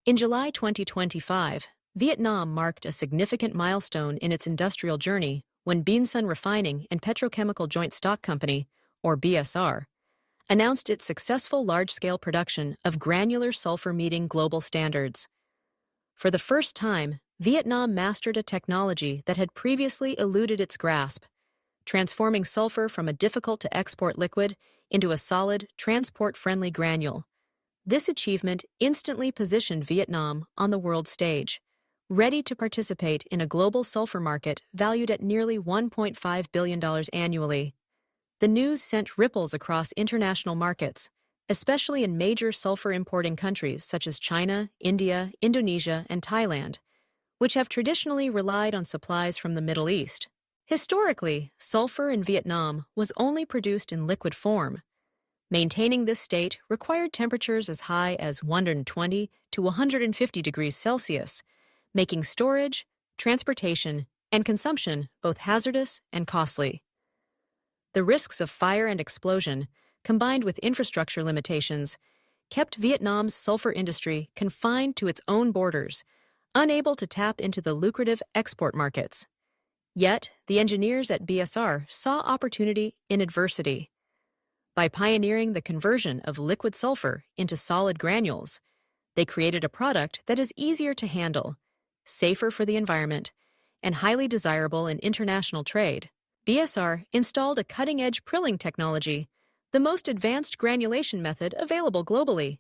In July 2025, Vietnam marked a significant milestone in its industrial journey when Binh Refining and Petrochemical Joint Stock Company, or BSR, announced its successful large-scale production of granular sulfur meeting global standards. For the first time, Vietnam mastered a technology that had previously eluded its grasp, transforming sulfur from a difficult-to-export liquid into a solid, transport-friendly granule. This achievement instantly positioned Vietnam on the world stage, ready to participate in a global sulfur market valued at nearly $1.5 billion annually. The news sent ripples across international markets, especially in major sulfur-importing countries such as China, India, Indonesia, and Thailand, which have traditionally relied on supplies from the Middle East. Historically, sulfur in Vietnam was only produced in liquid form. Maintaining this state required temperatures as high as 120 to 150 degrees Celsius, making storage, transportation, and consumption both hazardous and costly. The risks of fire and explosion, combined with infrastructure limitations, kept Vietnam's sulfur industry confined to its own borders, unable to tap into the lucrative export markets. Yet, the engineers at BSR saw opportunity in adversity. By pioneering the conversion of liquid sulfur into solid granules, they created a product that is easier to handle, safer for the environment, and highly desirable in international trade. BSR installed a cutting-edge prilling technology, the most advanced granulation method available globally.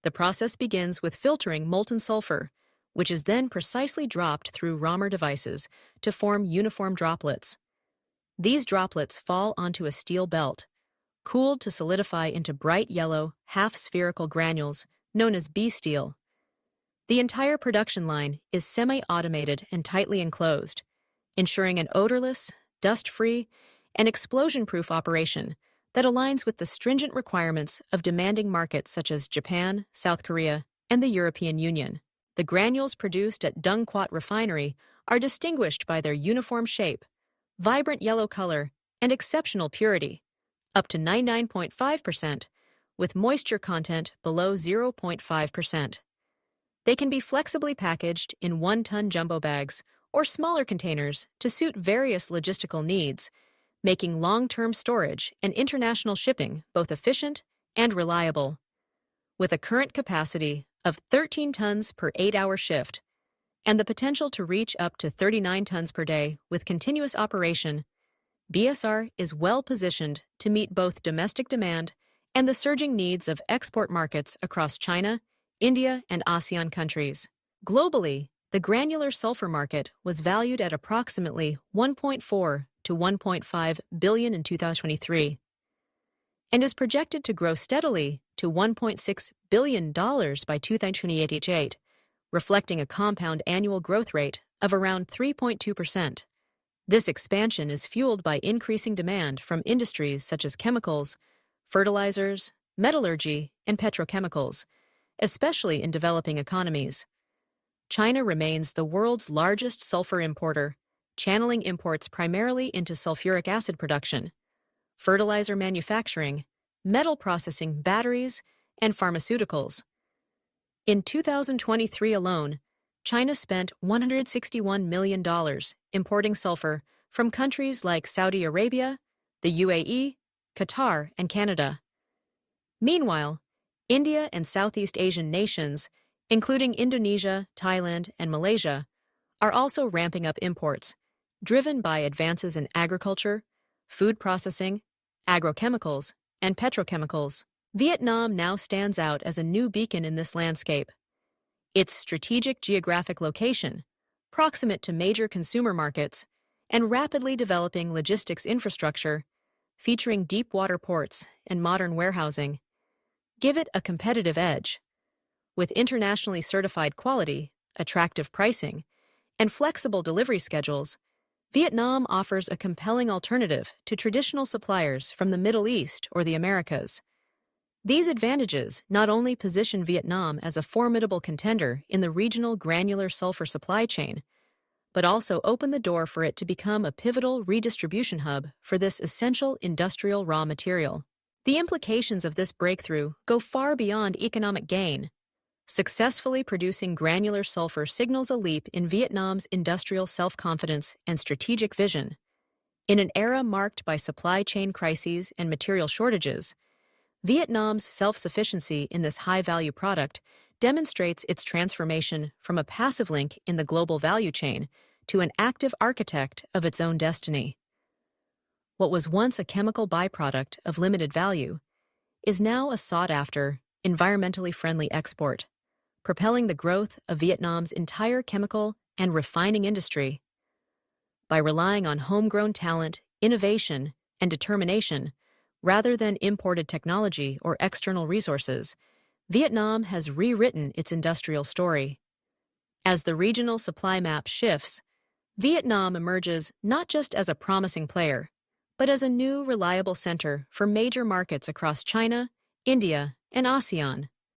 The process begins with filtering molten sulfur, which is then precisely dropped through Ramer devices to form uniform droplets. These droplets fall onto a steel belt, cooled to solidify into bright yellow, half-spherical granules known as B-steel. The entire production line is semi-automated and tightly enclosed, ensuring an odorless, dust-free, and explosion-proof operation that aligns with the stringent requirements of demanding markets such as Japan, South Korea, and the European Union. The granules produced at Dung Quat Refinery are distinguished by their uniform shape, vibrant yellow color, and exceptional purity, up to 99.5%, with moisture content below 0.5%. They can be flexibly packaged in 1-ton jumbo bags or smaller containers to suit various logistical needs, making long-term storage and international shipping both efficient and reliable. With a current capacity of 13 tons per 8-hour shift and the potential to reach up to 39 tons per day with continuous operation, BSR is well-positioned to meet both domestic demand and the surging needs of export markets across China, India, and ASEAN countries. Globally, the granular sulfur market was valued at approximately $1.4 to $1.5 billion in 2023 and is projected to grow steadily to $1.6 billion by 2028, reflecting a compound annual growth rate of around 3.2%. This expansion is fueled by increasing demand from industries such as chemicals, fertilizers, metallurgy, and petrochemicals, especially in developing economies. China remains the world's largest sulfur importer, channeling imports primarily into sulfuric acid production, fertilizer manufacturing, metal processing, batteries, and pharmaceuticals. In 2023 alone, China spent $161 million importing sulfur from countries like Saudi Arabia, the UAE, Qatar, and Canada. Meanwhile, India and Southeast Asian nations, including Indonesia, Thailand, and Malaysia, are also ramping up imports, driven by advances in agriculture, food processing, agrochemicals, and petrochemicals. Vietnam now stands out as a new beacon in this landscape. Its strategic geographic location, proximate to major consumer markets, and rapidly developing logistics infrastructure, featuring deep-water ports and modern warehousing, give it a competitive edge. With internationally certified quality, attractive pricing, and flexible delivery schedules, Vietnam offers a compelling alternative to traditional suppliers from the Middle East or the Americas. These advantages not only position Vietnam as a formidable contender in the regional granular sulfur supply chain, but also open the door for it to become a pivotal redistribution hub for this essential industrial raw material. The implications of this breakthrough go far beyond economic gain. Successfully producing granular sulfur signals a leap in Vietnam's industrial self-confidence and strategic vision. In an era marked by supply chain crises and material shortages, Vietnam's self-sufficiency in this high-value product demonstrates its transformation from a passive link in the global value chain to an active architect of its own destiny. What was once a chemical byproduct of limited value is now a sought-after, environmentally friendly export, propelling the growth of Vietnam's entire chemical and refining industry. By relying on homegrown talent, innovation, and determination, rather than imported technology or external resources, Vietnam has rewritten its industrial story. As the regional supply map shifts, Vietnam emerges not just as a promising player, but as a new, reliable center for major markets across China, India, and ASEAN.